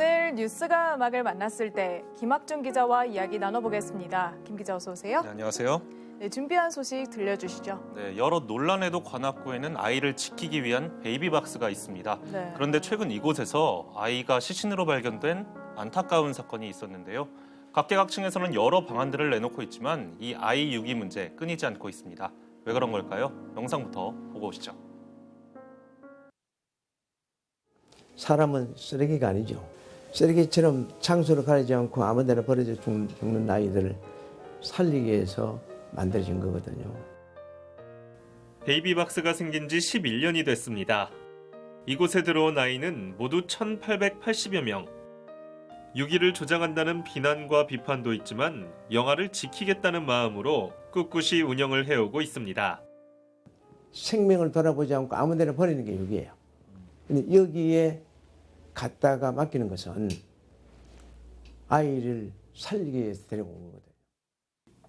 오늘 뉴스가 음악을 만났을 때 김학준 기자와 이야기 나눠보겠습니다. 김 기자 어서 오세요. 네, 안녕하세요. 네, 준비한 소식 들려주시죠. 네, 여러 논란에도 관악구에는 아이를 지키기 위한 베이비박스가 있습니다. 네. 그런데 최근 이곳에서 아이가 시신으로 발견된 안타까운 사건이 있었는데요. 각계각층에서는 여러 방안들을 내놓고 있지만 이 아이 유기 문제 끊이지 않고 있습니다. 왜 그런 걸까요? 영상부터 보고 오시죠. 사람은 쓰레기가 아니죠. 쓰레기처럼 장소를 가리지 않고 아무 데나 버려져 죽는 아이들을 살리기 위해서 만들어진 거거든요. 베이비박스가 생긴 지 11년이 됐습니다. 이곳에 들어온 아이는 모두 1,880여 명. 유기를 조장한다는 비난과 비판도 있지만 영아를 지키겠다는 마음으로 꿋꿋이 운영을 해오고 있습니다. 생명을 돌아보지 않고 아무 데나 버리는 게 유기예요. 근데 여기에 갖다가 맡기는 것은 아이를 살리기 위해서 데려온 거거든요.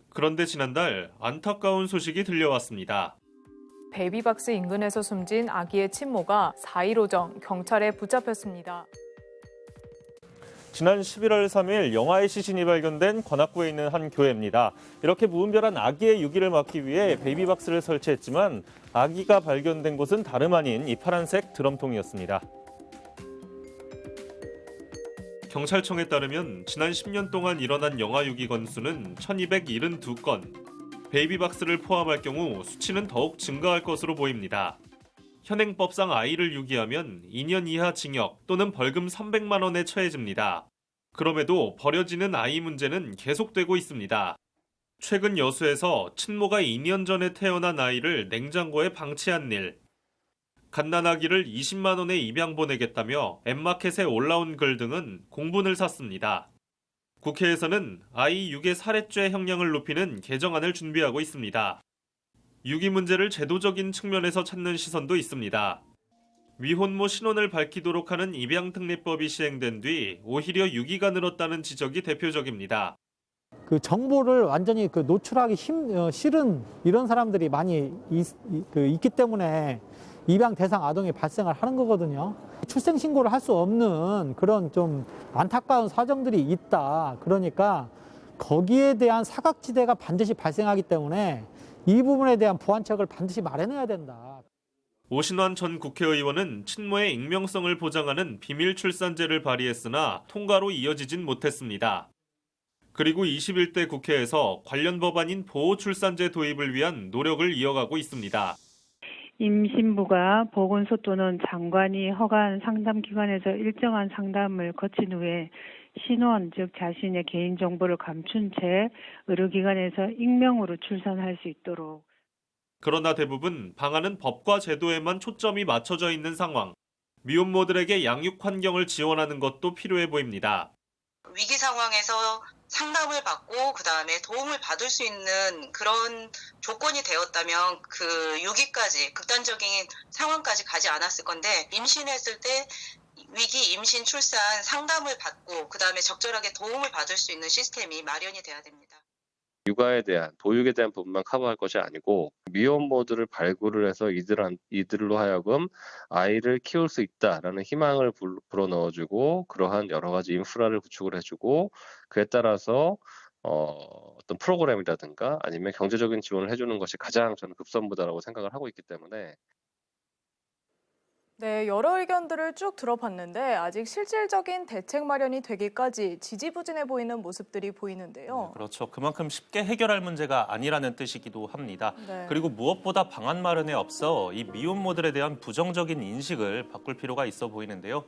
그런데 지난달 안타까운 소식이 들려왔습니다. 베이비박스 인근에서 숨진 아기의 친모가 4일 오전 경찰에 붙잡혔습니다. 지난 11월 3일 영아의 시신이 발견된 관악구에 있는 한 교회입니다. 이렇게 무분별한 아기의 유기를 막기 위해 베이비박스를 설치했지만 아기가 발견된 곳은 다름 아닌 이 파란색 드럼통이었습니다. 경찰청에 따르면 지난 10년 동안 일어난 영아 유기 건수는 1,272건. 베이비박스를 포함할 경우 수치는 더욱 증가할 것으로 보입니다. 현행법상 아이를 유기하면 2년 이하 징역 또는 벌금 300만 원에 처해집니다. 그럼에도 버려지는 아이 문제는 계속되고 있습니다. 최근 여수에서 친모가 2년 전에 태어난 아이를 냉장고에 방치한 일, 갓난아기를 20만 원에 입양 보내겠다며 엠마켓에 올라온 글 등은 공분을 샀습니다. 국회에서는 아이 유괴 살해죄 형량을 높이는 개정안을 준비하고 있습니다. 유기 문제를 제도적인 측면에서 찾는 시선도 있습니다. 위혼모 신원을 밝히도록 하는 입양특례법이 시행된 뒤 오히려 유기가 늘었다는 지적이 대표적입니다. 그 정보를 완전히 노출하기 싫은 이런 사람들이 많이 있기 때문에 입양 대상 아동이 발생을 하는 거거든요. 출생 신고를 할 수 없는 그런 좀 안타까운 사정들이 있다. 그러니까 거기에 대한 사각지대가 반드시 발생하기 때문에 이 부분에 대한 보완책을 반드시 마련해야 된다. 오신환 전 국회의원은 친모의 익명성을 보장하는 비밀 출산제를 발의했으나 통과로 이어지진 못했습니다. 그리고 21대 국회에서 관련 법안인 보호 출산제 도입을 위한 노력을 이어가고 있습니다. 임신부가 보건소 또는 장관이 허가한 상담기관에서 일정한 상담을 거친 후에 신원, 즉 자신의 개인정보를 감춘 채 의료기관에서 익명으로 출산할 수 있도록. 그러나 대부분 방안은 법과 제도에만 초점이 맞춰져 있는 상황. 미혼모들에게 양육 환경을 지원하는 것도 필요해 보입니다. 위기 상황에서 상담을 받고 그다음에 도움을 받을 수 있는 그런 조건이 되었다면 그 유기까지 극단적인 상황까지 가지 않았을 건데 임신했을 때 위기 임신 출산 상담을 받고 그다음에 적절하게 도움을 받을 수 있는 시스템이 마련이 돼야 됩니다. 육아에 대한 보육에 대한 부분만 커버할 것이 아니고 미혼모들을 발굴을 해서 이들로 하여금 아이를 키울 수 있다라는 희망을 불어넣어주고 그러한 여러 가지 인프라를 구축을 해주고 그에 따라서 어떤 프로그램이라든가 아니면 경제적인 지원을 해주는 것이 가장 저는 급선무다라고 생각을 하고 있기 때문에. 네, 여러 의견들을 쭉 들어봤는데 아직 실질적인 대책 마련이 되기까지 지지부진해 보이는 모습들이 보이는데요. 네, 그렇죠. 그만큼 쉽게 해결할 문제가 아니라는 뜻이기도 합니다. 네. 그리고 무엇보다 방안 마련에 앞서 이 미혼모들에 대한 부정적인 인식을 바꿀 필요가 있어 보이는데요.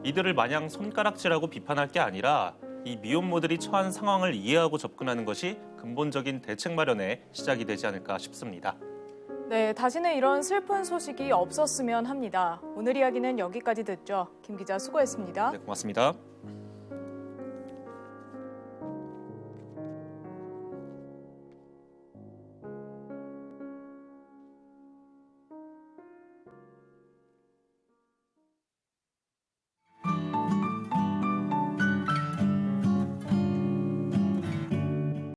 이들을 마냥 손가락질하고 비판할 게 아니라 이 미혼모들이 처한 상황을 이해하고 접근하는 것이 근본적인 대책 마련의 시작이 되지 않을까 싶습니다. 네, 다시는 이런 슬픈 소식이 없었으면 합니다. 오늘 이야기는 여기까지 듣죠. 김 기자 수고했습니다. 네, 고맙습니다.